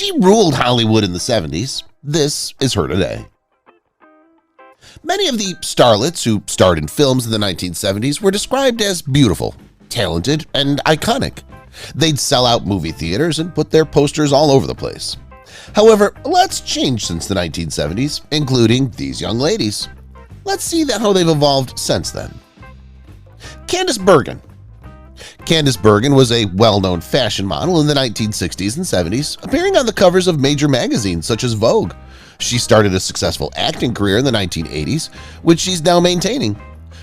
she ruled Hollywood in the 70s. This is her today. Many of the starlets who starred in films in the 1970s were described as beautiful, talented, and iconic. They'd sell out movie theaters and put their posters all over the place. However, lots changed since the 1970s, including these young ladies. Let's see how they've evolved since then. Candice Bergen. Candice Bergen was a well-known fashion model in the 1960s and 70s, appearing on the covers of major magazines such as Vogue. She started a successful acting career in the 1980s, which she's now maintaining,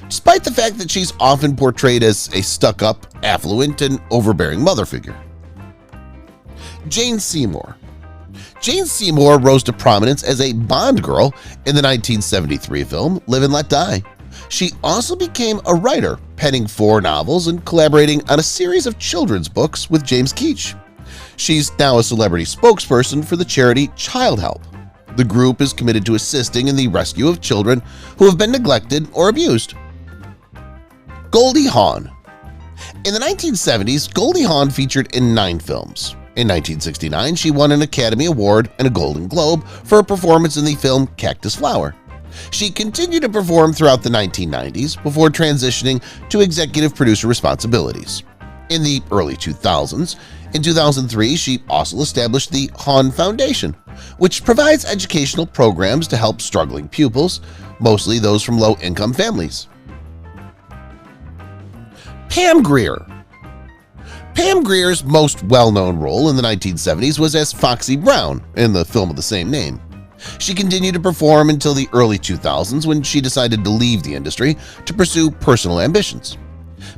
despite the fact that she's often portrayed as a stuck-up, affluent, and overbearing mother figure. Jane Seymour. Jane Seymour rose to prominence as a Bond girl in the 1973 film Live and Let Die. She also became a writer, penning 4 novels and collaborating on a series of children's books with James Keach. She's now a celebrity spokesperson for the charity Child Help. The group is committed to assisting in the rescue of children who have been neglected or abused. Goldie Hawn. In the 1970s, Goldie Hawn featured in 9 films. In 1969, she won an Academy Award and a Golden Globe for her performance in the film Cactus Flower. She continued to perform throughout the 1990s before transitioning to executive producer responsibilities. In the early 2000s, in 2003, she also established the Hawn Foundation, which provides educational programs to help struggling pupils, mostly those from low-income families. Pam Grier. Pam Grier's most well-known role in the 1970s was as Foxy Brown in the film of the same name. She continued to perform until the early 2000s when she decided to leave the industry to pursue personal ambitions.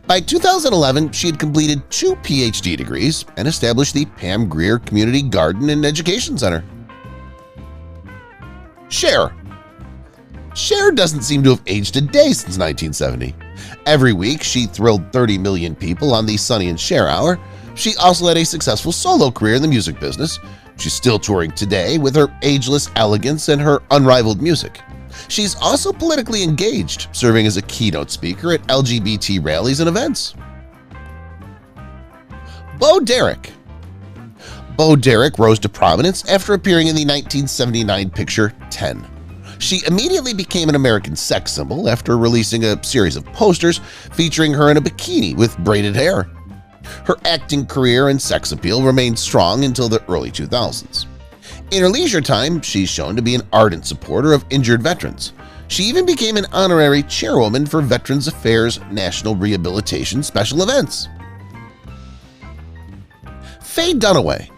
By 2011, she had completed 2 PhD degrees and established the Pam Grier Community Garden and Education Center. Cher. Cher doesn't seem to have aged a day since 1970. Every week, she thrilled 30 million people on the Sonny and Cher Hour. She also had a successful solo career in the music business. She's still touring today with her ageless elegance and her unrivaled music. She's also politically engaged, serving as a keynote speaker at LGBT rallies and events. Bo Derek. Bo Derek rose to prominence after appearing in the 1979 picture 10. She immediately became an American sex symbol after releasing a series of posters featuring her in a bikini with braided hair. Her acting career and sex appeal remained strong until the early 2000s. In her leisure time, she's shown to be an ardent supporter of injured veterans. She even became an honorary chairwoman for Veterans Affairs National Rehabilitation Special Events. Faye Dunaway.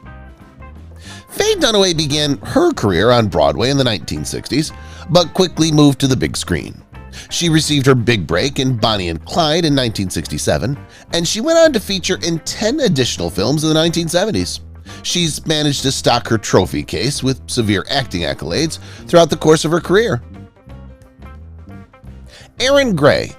Faye Dunaway began her career on Broadway in the 1960s, but quickly moved to the big screen. She received her big break in Bonnie and Clyde in 1967, and she went on to feature in 10 additional films in the 1970s. She's managed to stock her trophy case with severe acting accolades throughout the course of her career. Erin Gray.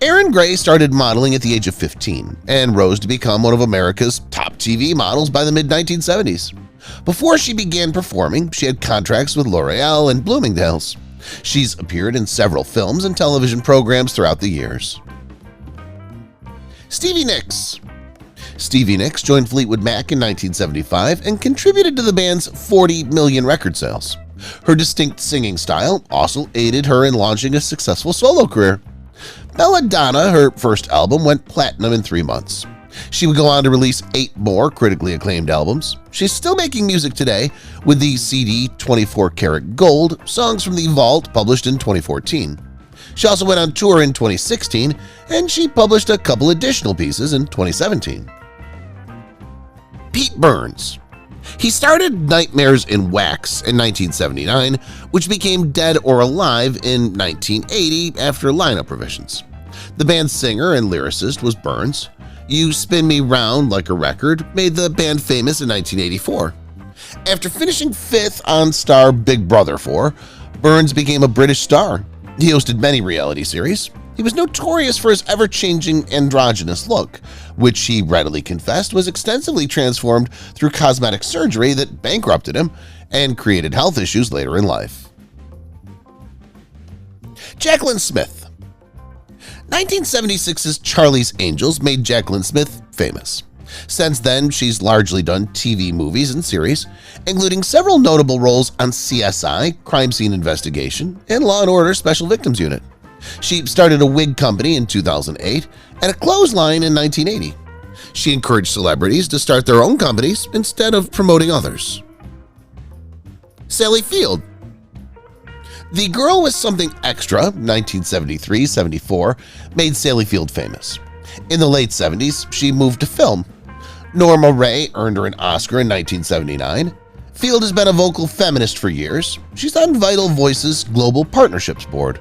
Erin Gray started modeling at the age of 15 and rose to become one of America's top TV models by the mid-1970s. Before she began performing, she had contracts with L'Oreal and Bloomingdale's. She's appeared in several films and television programs throughout the years. Stevie Nicks. Stevie Nicks joined Fleetwood Mac in 1975 and contributed to the band's 40 million record sales. Her distinct singing style also aided her in launching a successful solo career. Belladonna, her first album, went platinum in 3 months. She would go on to release 8 more critically acclaimed albums. She's still making music today with the CD 24 Karat Gold, Songs from the Vault, published in 2014. She also went on tour in 2016, and she published a couple additional pieces in 2017. Pete Burns. He started Nightmares in Wax in 1979, which became Dead or Alive in 1980 after lineup revisions. The band's singer and lyricist was Burns. You Spin Me Round Like a Record made the band famous in 1984. After finishing 5th on Star Big Brother 4, Burns became a British star. He hosted many reality series. He was notorious for his ever-changing androgynous look, which he readily confessed was extensively transformed through cosmetic surgery that bankrupted him and created health issues later in life. Jacqueline Smith. 1976's Charlie's Angels made Jacqueline Smith famous. Since then, she's largely done TV movies and series, including several notable roles on CSI, Crime Scene Investigation, and Law & Order Special Victims Unit. She started a wig company in 2008 and a clothesline in 1980. She encouraged celebrities to start their own companies instead of promoting others. Sally Field. The Girl with Something Extra, 1973-74, made Sally Field famous. In the late 70s, she moved to film. Norma Rae earned her an Oscar in 1979. Field has been a vocal feminist for years. She's on Vital Voices Global Partnerships Board.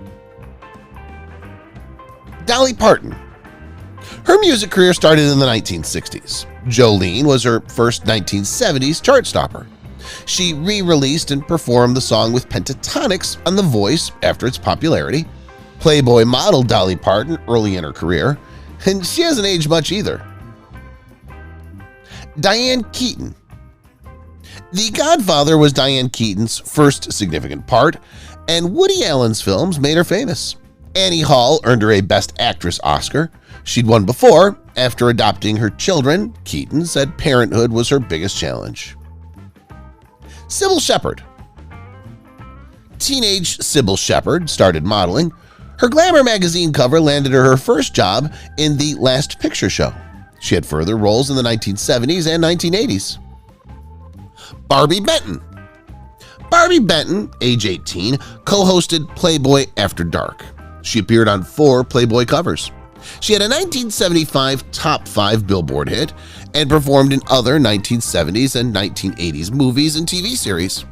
Dolly Parton. Her music career started in the 1960s. Jolene was her first 1970s chart stopper. She re-released and performed the song with Pentatonix on The Voice after its popularity. Playboy model Dolly Parton early in her career, and she hasn't aged much either. Diane Keaton. The Godfather was Diane Keaton's first significant part, and Woody Allen's films made her famous. Annie Hall earned her a Best Actress Oscar. She'd won before. After adopting her children, Keaton said parenthood was her biggest challenge. Sybil Shepherd. Teenage Sybil Shepherd started modeling. Her Glamour magazine cover landed her first job in The Last Picture Show. She had further roles in the 1970s and 1980s. Barbie Benton. Barbie Benton, age 18, co-hosted Playboy After Dark. She appeared on 4 Playboy covers. She had a 1975 top 5 Billboard hit and performed in other 1970s and 1980s movies and TV series.